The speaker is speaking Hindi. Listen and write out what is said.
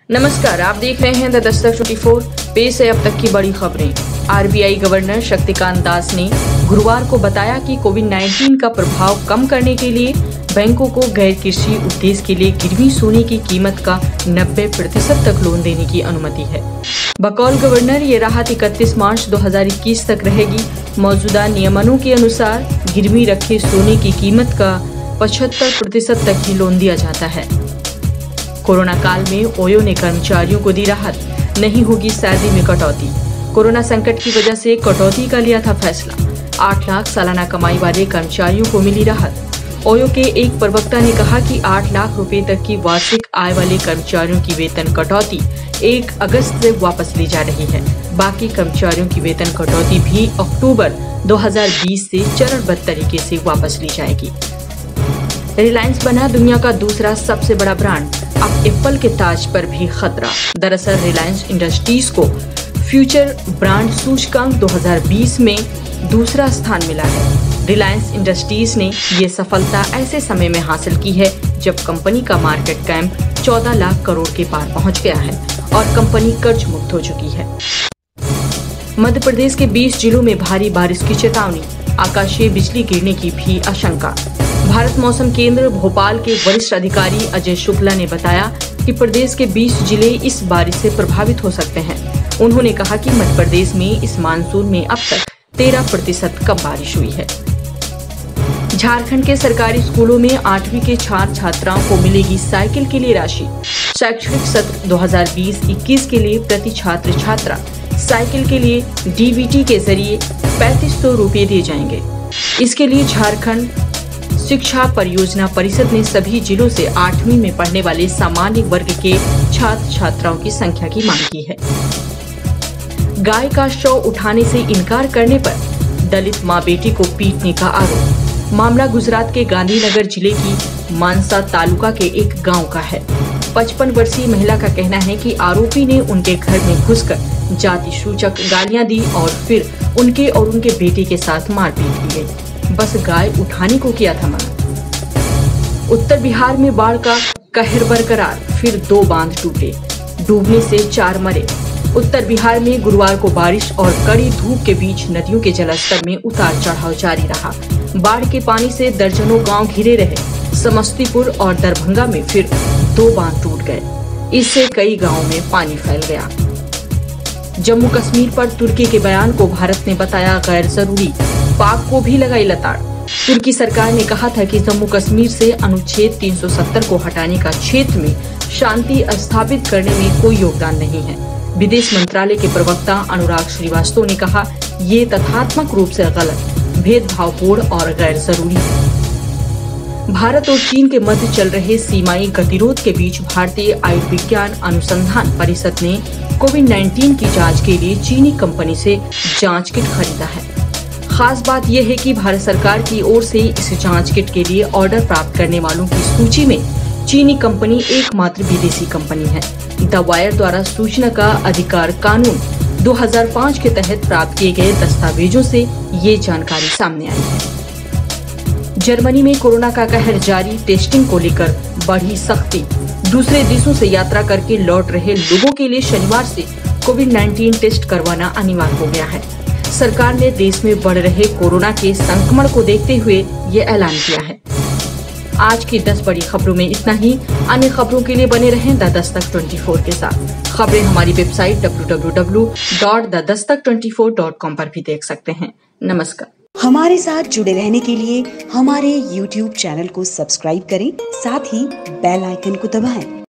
नमस्कार, आप देख रहे हैं द दस्तक 24। पेश है अब तक की बड़ी खबरें। आरबीआई गवर्नर शक्तिकांत दास ने गुरुवार को बताया कि कोविड-19 का प्रभाव कम करने के लिए बैंकों को गैर कृषि उद्देश्य के लिए गिरवी सोने की कीमत का 90% तक लोन देने की अनुमति है। बकौल गवर्नर ये राहत 31 मार्च 2021 तक रहेगी। मौजूदा नियमों के अनुसार गिरवी रखे सोने की कीमत का 75% तक ही लोन दिया जाता है। कोरोना काल में ओयो ने कर्मचारियों को दी राहत, नहीं होगी सैलरी में कटौती। कोरोना संकट की वजह से कटौती का लिया था फैसला। 8 लाख सालाना कमाई वाले कर्मचारियों को मिली राहत। ओयो के एक प्रवक्ता ने कहा कि 8 लाख रुपए तक की वार्षिक आय वाले कर्मचारियों की वेतन कटौती 1 अगस्त से वापस ली जा रही है। बाकी कर्मचारियों की वेतन कटौती भी अक्टूबर 2020 से चरणबद्ध तरीके से वापस ली जाएगी। रिलायंस बना दुनिया का दूसरा सबसे बड़ा ब्रांड, अब एप्पल के ताज पर भी खतरा। दरअसल रिलायंस इंडस्ट्रीज को फ्यूचर ब्रांड सूचकांक 2020 में दूसरा स्थान मिला है। रिलायंस इंडस्ट्रीज ने ये सफलता ऐसे समय में हासिल की है जब कंपनी का मार्केट कैप 14 लाख करोड़ के पार पहुंच गया है और कंपनी कर्ज मुक्त हो चुकी है। मध्य प्रदेश के 20 जिलों में भारी बारिश की चेतावनी, आकाशीय बिजली गिरने की भी आशंका। भारत मौसम केंद्र भोपाल के वरिष्ठ अधिकारी अजय शुक्ला ने बताया कि प्रदेश के 20 जिले इस बारिश से प्रभावित हो सकते हैं। उन्होंने कहा कि मध्य प्रदेश में इस मानसून में अब तक 13% कम बारिश हुई है। झारखंड के सरकारी स्कूलों में 8वीं के छात्र छात्राओं को मिलेगी साइकिल के लिए राशि। शैक्षणिक सत्र 2020-21 के लिए प्रति छात्र छात्रा साइकिल के लिए डीबीटी के जरिए 3500 रुपए दिए जाएंगे। इसके लिए झारखंड शिक्षा परियोजना परिषद ने सभी जिलों से 8वीं में पढ़ने वाले सामान्य वर्ग के छात्र छात्राओं की संख्या की मांग की है। गाय का शव उठाने से इनकार करने पर दलित मां बेटी को पीटने का आरोप। मामला गुजरात के गांधीनगर जिले की मानसा तालुका के एक गांव का है। 55 वर्षीय महिला का कहना है कि आरोपी ने उनके घर में घुसकर जाति सूचक गालियां दी और फिर उनके और उनके बेटे के साथ मारपीट की गई। बस गाय उठाने को किया था मना। उत्तर बिहार में बाढ़ का कहर बरकरार, फिर 2 बांध टूटे, डूबने से 4 मरे। उत्तर बिहार में गुरुवार को बारिश और कड़ी धूप के बीच नदियों के जलस्तर में उतार चढ़ाव जारी रहा। बाढ़ के पानी से दर्जनों गांव घिरे रहे। समस्तीपुर और दरभंगा में फिर 2 बांध टूट गए। इससे कई गांवों में पानी फैल गया। जम्मू कश्मीर पर तुर्की के बयान को भारत ने बताया गैर जरूरी, पाक को भी लगाई लताड़। तुर्की सरकार ने कहा था कि जम्मू कश्मीर से अनुच्छेद 370 को हटाने का क्षेत्र में शांति स्थापित करने में कोई योगदान नहीं है। विदेश मंत्रालय के प्रवक्ता अनुराग श्रीवास्तव ने कहा, ये तथ्यात्मक रूप से गलत, भेदभावपूर्ण और गैर जरूरी है। भारत और चीन के मध्य चल रहे सीमाई गतिरोध के बीच भारतीय आयुर्विज्ञान अनुसंधान परिषद ने कोविड-19 की जांच के लिए चीनी कंपनी से जांच किट खरीदा है। खास बात यह है कि भारत सरकार की ओर से इस जांच किट के लिए ऑर्डर प्राप्त करने वालों की सूची में चीनी कंपनी एकमात्र विदेशी कंपनी है। द वायर द्वारा सूचना का अधिकार कानून 2005 के तहत प्राप्त किए गए दस्तावेजों से ये जानकारी सामने आई है। जर्मनी में कोरोना का कहर जारी, टेस्टिंग को लेकर बढ़ी सख्ती। दूसरे देशों से यात्रा करके लौट रहे लोगों के लिए शनिवार से कोविड-19 टेस्ट करवाना अनिवार्य हो गया है। सरकार ने देश में बढ़ रहे कोरोना के संक्रमण को देखते हुए ये ऐलान किया है। आज की 10 बड़ी खबरों में इतना ही। अन्य खबरों के लिए बने रहें द दस्तक 24 के साथ। खबरें हमारी वेबसाइट www.dastak24.com पर भी देख सकते हैं। नमस्कार। हमारे साथ जुड़े रहने के लिए हमारे YouTube चैनल को सब्सक्राइब करें, साथ ही बेल आइकन को दबाएं।